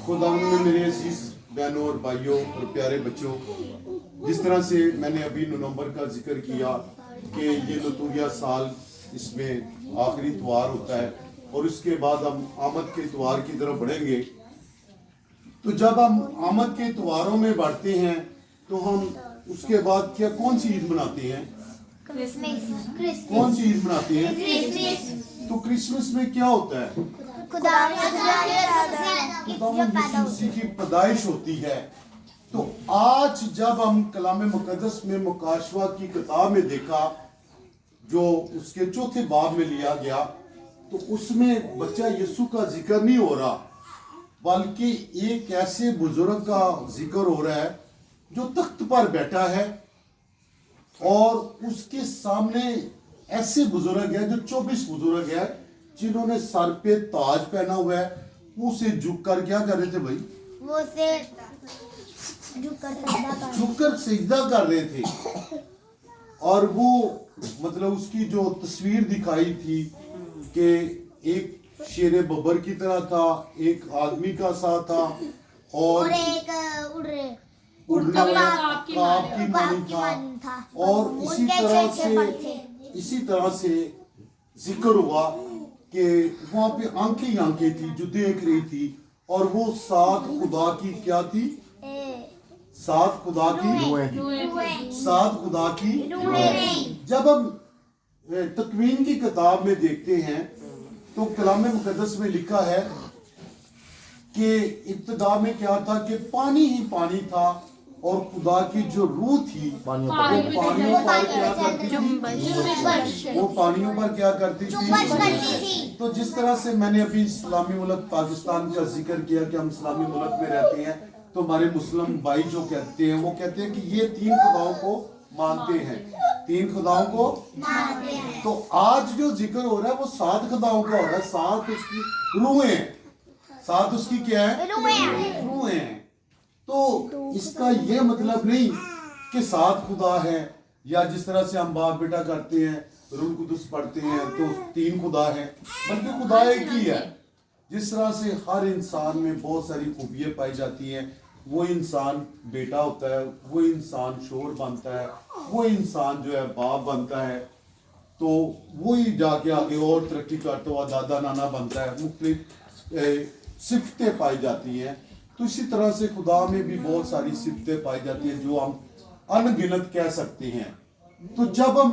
खुदावंद में मेरे अजीज बहनों और भाइयों और प्यारे बच्चों, जिस तरह से मैंने अभी नवंबर का जिक्र किया कि ये लतूरिया साल इसमें आखिरी त्योहार होता है और उसके बाद हम आमद के त्योहार की तरफ बढ़ेंगे। तो जब हम आमद के त्योहारों में बढ़ते हैं तो हम उसके बाद क्या कौन सी ईद मनाते हैं? कौन सी ईद मनाते हैं? तो क्रिसमस में क्या होता है? खुदावंद यीशु मसीह की पैदाइश होती है। तो आज जब हम कलाम मुकद्दस में मुकाशवा की किताब में देखा, जो उसके चौथे बाब में लिया गया, तो उसमें बच्चा यीशु का जिक्र नहीं हो रहा, बल्कि एक ऐसे बुजुर्ग का जिक्र हो रहा है जो तख्त पर बैठा है और उसके सामने ऐसे बुजुर्ग है जो 24 बुजुर्ग है जिन्होंने सर पे ताज पहना हुआ है। वो उसे झुक कर क्या कर रहे थे भाई? वो से झुककर सिजदा कर रहे थे। और वो मतलब उसकी जो तस्वीर दिखाई थी कि एक शेर बब्बर की तरह था, एक आदमी का सा था और एक उड़ने वाला काब की मानी था। और इसी तरह से जिक्र हुआ कि वहां पे आंखें ही आंखें थी जो देख रही थी, और वो सात खुदा की क्या थी? सात खुदा की जब हम तकवीन की किताब में देखते हैं तो कलाम मुकद्दस में लिखा है कि इब्तिदा में क्या था कि पानी ही पानी था और खुदा की जो रूह थी वो पानियों पर क्या करती थी? वो पानियों पर क्या करती थी? तो जिस तरह से मैंने अभी इस्लामी मुल्क पाकिस्तान का जिक्र किया कि हम इस्लामी मुल्क में रहते हैं, तो हमारे मुस्लिम भाई जो कहते हैं वो कहते हैं कि ये तीन खुदाओं को मानते हैं, तीन खुदाओं को मानते हैं। तो आज जो जिक्र हो रहा है वो सात खुदाओं का हो रहा है। सात उसकी रूहें हैं, सात उसकी क्या है? रूहें हैं। तो इसका ये मतलब नहीं कि सात खुदा है, या जिस तरह से हम बाप बेटा करते हैं, रूह कुदस पढ़ते हैं तो तीन खुदा है, बल्कि खुदा एक ही है। जिस तरह से हर इंसान में बहुत सारी खूबियाँ पाई जाती हैं, वो इंसान बेटा होता है, वो इंसान शोहर बनता है, वो इंसान जो है बाप बनता है, तो वही जाके आगे और तरक्की करता हुआ दादा नाना बनता है, मुख्तलिफ सिफतें पाई जाती हैं। तो इसी तरह से खुदा में भी बहुत सारी सिफतें पाई जाती हैं जो हम अनगिनत कह सकते हैं। तो जब हम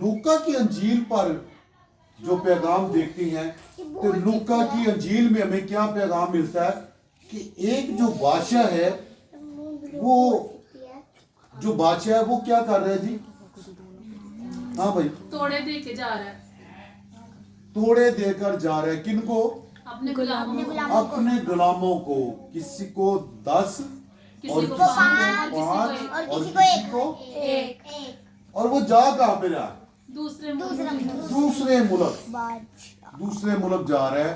लूका की अंजील पर जो पैगाम देखते हैं तो लूका की अंजील में हमें क्या पैगाम मिलता है कि एक जो बादशाह है, वो जो बादशाह है वो क्या कर रहा है जी? हाँ भाई, तोड़े दे के जा रहा है, तोड़े देकर जा रहा है। किनको? अपने गुलामों को, अपने गुलामों को। किसी को 10 और किसी को 5 और किसी को 1। और वो जा कहाँ पे रहा? दूसरे मुल्क जा रहा है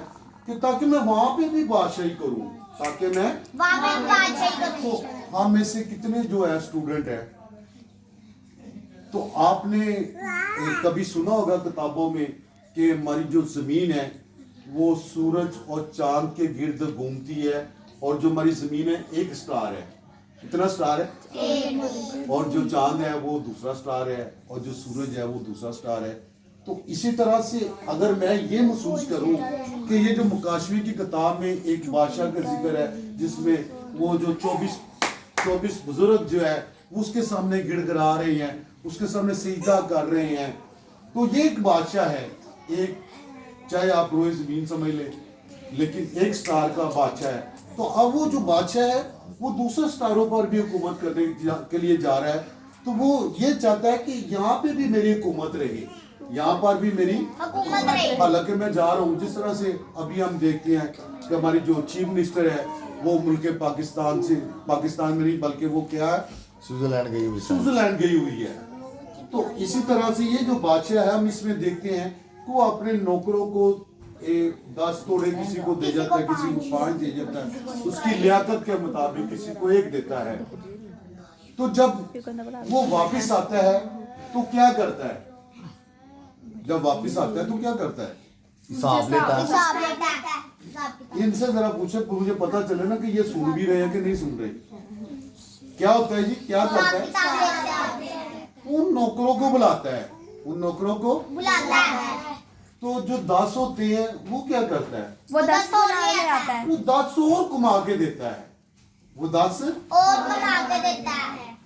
कि ताकि मैं वहां पे भी बादशाही करूं, ताकि मैं तो हम में से कितने जो है स्टूडेंट है, तो आपने कभी सुना होगा किताबों में कि हमारी जो जमीन है वो सूरज और चांद के गिर्द घूमती है, और जो हमारी जमीन है एक स्टार है। कितना स्टार है? और जो चांद है वो दूसरा स्टार है, और जो सूरज है वो दूसरा स्टार है। तो इसी तरह से अगर मैं ये महसूस करूं कि ये जो मुकाशवे की किताब में एक बादशाह का जिक्र है जिसमें वो जो 24 बुजुर्ग जो है उसके सामने गिड़गिड़ा रहे हैं, उसके सामने सिजदा कर रहे हैं, तो ये एक बादशाह है, एक चाहे आप रोए जमीन समझ ले, लेकिन एक स्टार का बादशाह है। तो अब वो जो बादशाह है वो दूसरे स्टारों पर भी हुकूमत करने के लिए जा रहा है। तो वो ये चाहता है कि यहाँ पे भी मेरी हुकूमत रहे, यहाँ पर भी मेरी हालांकि मैं जा रहा हूँ। जिस तरह से अभी हम देखते हैं कि हमारी जो चीफ मिनिस्टर है वो मुल्क पाकिस्तान में नहीं बल्कि वो क्या है, स्विट्जरलैंड गई हुई है। तो इसी तरह से ये जो बादशाह है हम इसमें देखते हैं कि वो अपने नौकरों को 10 तोड़े किसी को दे जाता है, किसी को 5 दे जाता है, उसकी लियाकत के मुताबिक किसी को 1 देता है। तो जब वो वापस आता है तो क्या करता है? जब वापस आता है तो क्या करता है? हिसाब लेता है। हिसाब लेता है। इनसे जरा पूछे तो मुझे पता चले ना कि ये सुन भी रहे हैं कि नहीं सुन रहे। क्या होता है जी, क्या करता है? हिसाब लेता है। उन नौकरों को बुलाता है, उन नौकरों को। बुलाता है। तो जो 10 होते हैं वो क्या करता है? वो 10 और ले आता है। वो 10 और कमा के देता है, वो 10। और कमा के देता है।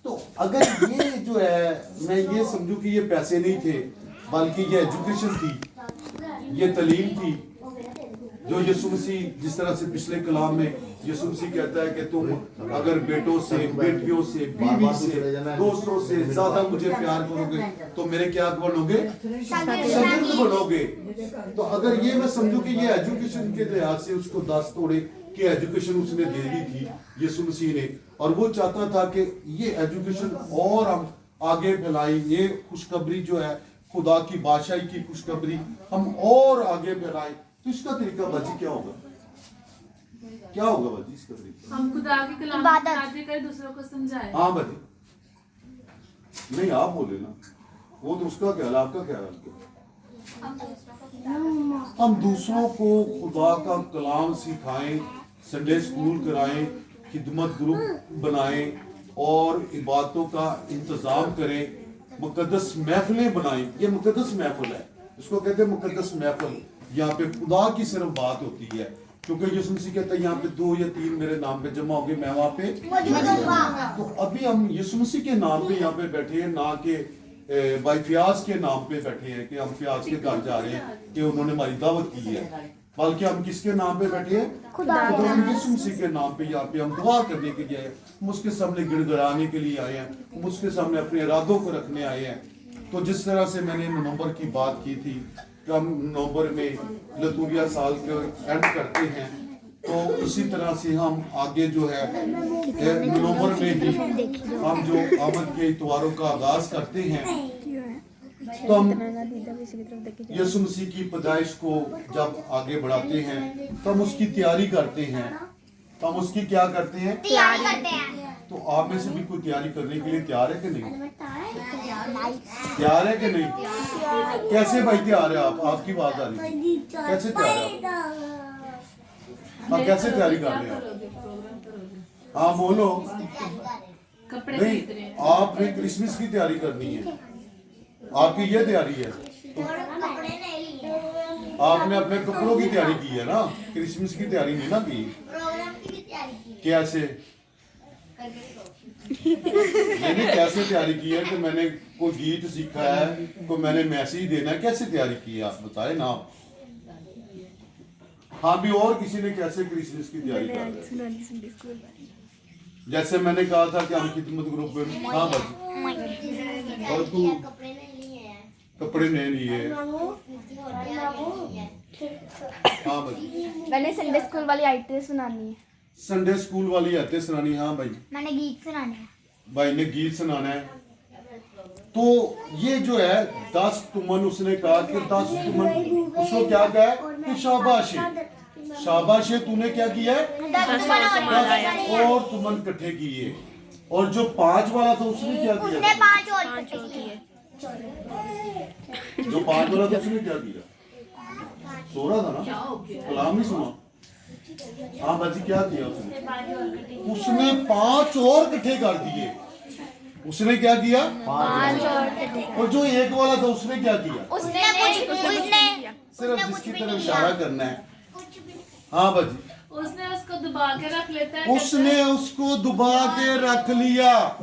तो अगर ये जो है, मैं ये समझूं कि ये पैसे नहीं थे बल्कि ये एजुकेशन थी, ये तालीम थी, जो यीशु मसीह जिस तरह से पिछले कलाम में यीशु मसीह कहता है कि तुम अगर बेटों से, बेटियों से, बीवी से, दोस्तों से ज्यादा मुझे प्यार करोगे तो मेरे क्या बनोगे? शागिर्द बनोगे। तो अगर ये मैं समझूं कि ये एजुकेशन के लिहाज से उसको 10 तोड़े कि एजुकेशन उसने दे दी थी यीशु मसीह ने, और वो चाहता था कि ये एजुकेशन और हम आगे फैलाएं, ये खुशखबरी जो है खुदा की बादशाही की खुशखबरी हम और आगे फैलाएं, तो इसका तरीका बाजी क्या होगा? क्या होगा बाजी इसका तरीका? हम खुदा के कलाम इबादत। की बातें करें, दूसरों को समझाएं। हाँ बाजी, नहीं आप बोले ना, वो तो उसका ख्याल, आपका ख्याल हम दूसरों को खुदा का कलाम सिखाएं, संडे स्कूल कराएं, खिदमत ग्रुप बनाएं और इबादतों का इंतजाम करें, मुकद्दस महफिलें बनाएं। ये मुकद्दस महफिल है, इसको कहते हैं मुकद्दस महफिल। यहाँ पे खुदा की सिर्फ बात होती है, क्योंकि यीशु मसीह कहता है यहाँ पे 2 या 3 मेरे नाम पे जमा होंगे, मैं वहाँ पे मौजूद होगा। तो अभी हम यीशु मसीह के नाम पे यहाँ पे बैठे हैं, ना कि भाई फ्याज के नाम पे बैठे हैं कि हम फ्याज के घर जा रहे हैं कि उन्होंने हमारी दावत की है, बल्कि हम किसके नाम पे बैठे हैं? खुदा के तो हम यीशु मसीह के नाम पे यहाँ पे हम दुआ करने के लिए आए हैं, हम उसके सामने गिड़गिड़ाने के लिए आए हैं, हम उसके सामने अपने इरादों को रखने आए हैं। तो जिस तरह से मैंने नवंबर की बात की थी कि हम नवंबर में लतूरिया साल के एंड करते हैं, तो इसी तरह से हम आगे जो है नवंबर में ही हम जो आमद के इतवारों का आगाज करते हैं, तो हम यीशु मसीह की पैदाइश को जब आगे बढ़ाते हैं तो हम उसकी तैयारी करते हैं। तो हम उसकी क्या करते हैं? तैयारी करते हैं। तो आप में से भी कोई तैयारी करने के लिए तैयार है कि नहीं? तैयार है कि नहीं? कैसे भाई तैयार है आप? आपकी बात आ रही है, कैसे तैयार है आप? आप कैसे तैयारी कर रहे हैं? हाँ बोलो। कपड़े नहीं, खरीद रहे हैं। आपने क्रिसमस की तैयारी करनी है, आपकी ये तैयारी है। कपड़े नहीं लिए। आपने अपने कपड़ों की तैयारी की है ना, क्रिसमस की तैयारी नहीं ना की। प्रोग्राम की भी तैयारी की। कैसे? मैंने कैसे तैयारी की है कि मैंने कोई गीत सीखा है, कोई मैंने मैसेज देना है, कैसे तैयारी की है आप बताएं ना। हाँ भी, और किसी ने कैसे क्रिसमस की तैयारी कर है? जैसे मैंने कहा था कि हम खिदमत ग्रुप में। हाँ भाई, और तू कपड़े नहीं लिए हैं। कपड़े नहीं लिए? हाँ भाई, मैंने संडे स्कूल वाली आयतें सुनानी है। संडे स्कूल वाली आते सुनानी। हाँ भाई, मैंने गीत सुनाने हैं। भाई ने गीत सुनाना है। तो ये जो है 10 तुमन, उसने कहा कि 10 तुमन, उसको क्या कहा है कि शाबाश है, शाबाश है, तूने क्या किया है? 10 और तुमन इकट्ठे किए। और जो 5 वाला था उसने क्या उसने किया? 5 और इकट्ठे किए। जो 5 वाला था उसने क्या किया? सो रहा था ना, कलाम नहीं सुना। हाँ बाजी, क्या किया उसने? उसने 5 और इकट्ठे कर दिए। उसने क्या किया? 5। और जो 1 वाला था उसने क्या किया? उसने सिर्फ जिसकी तरफ इशारा करना है। हाँ बाजी, उसने उसको दबा के रख लेता है। उसने उसको दबा के रख लिया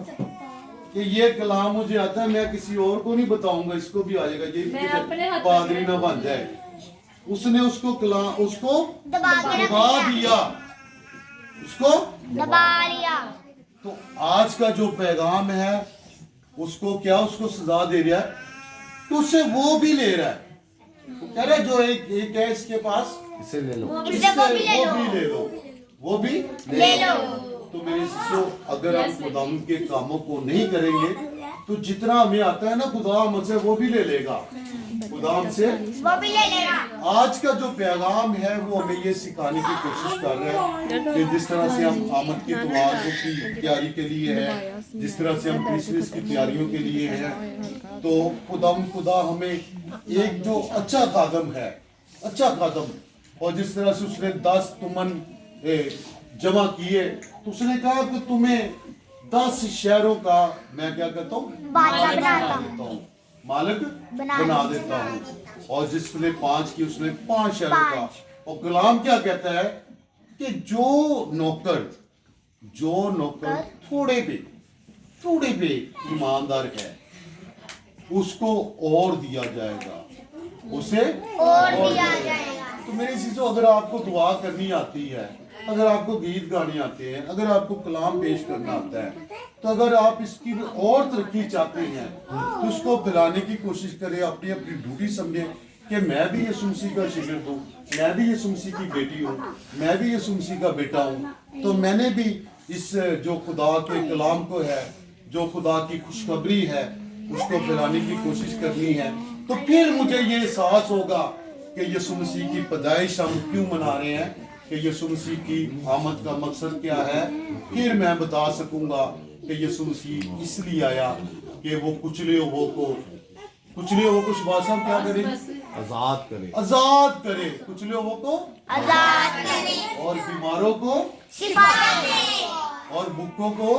कि ये कलाम मुझे आता है, मैं किसी और को नहीं बताऊंगा, इसको भी आएगा, मैं अपने ये हाथ पादरी ना बन जाए। उसने उसको कलाम उसको दबा के दबा दिया, उसको। दबा लिया। तो आज का जो पैगाम है उसको क्या, उसको सजा दे रहा है, तो उससे वो भी ले रहा है। तो कह रहा है जो एक है इसके पास, इसे ले लो। इससे वो भी ले लो। वो भी ले लो, वो भी ले लो। तो मेरे शिष्यों, अगर हम खुदाम के कामों को नहीं करेंगे तो जितना हमें आता है ना खुदा हमसे वो भी ले लेगा, खुदा हमसे वो भी ले लेगा। आज का जो पैगाम है वो हमें ये सिखाने की कोशिश कर रहा है कि जिस तरह से हम आमद की त्योहारों की तैयारी के लिए है, जिस तरह से हम क्रिसमस की तैयारियों के लिए है, तो खुदा हमें एक जो अच्छा खादम है अच्छा कदम। और जिस तरह से उसने 10 तुमन जमा किए तो उसने कहा कि तुम्हें 10 शहरों का मैं क्या करता हूँ, बादशाह मालिक बनाता बना देता हूँ, मालिक बना बना देता हूँ। और जिसने 5 की उसने 5 शहरों का। और गुलाम क्या कहता है कि जो नौकर थोड़े पे ईमानदार है उसको और दिया जाएगा, उसे और दिया जाएगा। तो मेरे चीजों, अगर आपको दुआ करनी आती है, अगर आपको गीत गाने आते हैं, अगर आपको कलाम पेश करना आता है, तो अगर आप इसकी और तरक्की चाहते हैं तो उसको फैलाने की कोशिश करें, अपनी अपनी ड्यूटी समझें कि मैं भी यीशु मसीह का शिगिर्द हूँ, मैं भी यीशु मसीह की बेटी हूँ, मैं भी यीशु मसीह का बेटा हूँ, तो मैंने भी इस जो खुदा के कलाम को है, जो खुदा की खुशखबरी है, उसको फैलाने की कोशिश करनी है। तो फिर मुझे ये एहसास होगा कि यीशु मसीह की पैदाइश हम क्यों मना रहे हैं, कि यीशु मसीह की आमद का मकसद क्या है। फिर मैं बता सकूंगा कि यीशु मसीह इसलिए आया कि वो कुचले हुओं को शुभाषा क्या करे, आजाद करे, कुचले हुओं को आजाद करे, और बीमारों को शिफा दे, और भूखों को।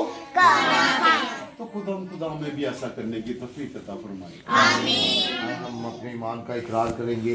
तो खुदा में भी ऐसा करने की तौफीक अता फरमाए। हम अपने ईमान का इकरार करेंगे।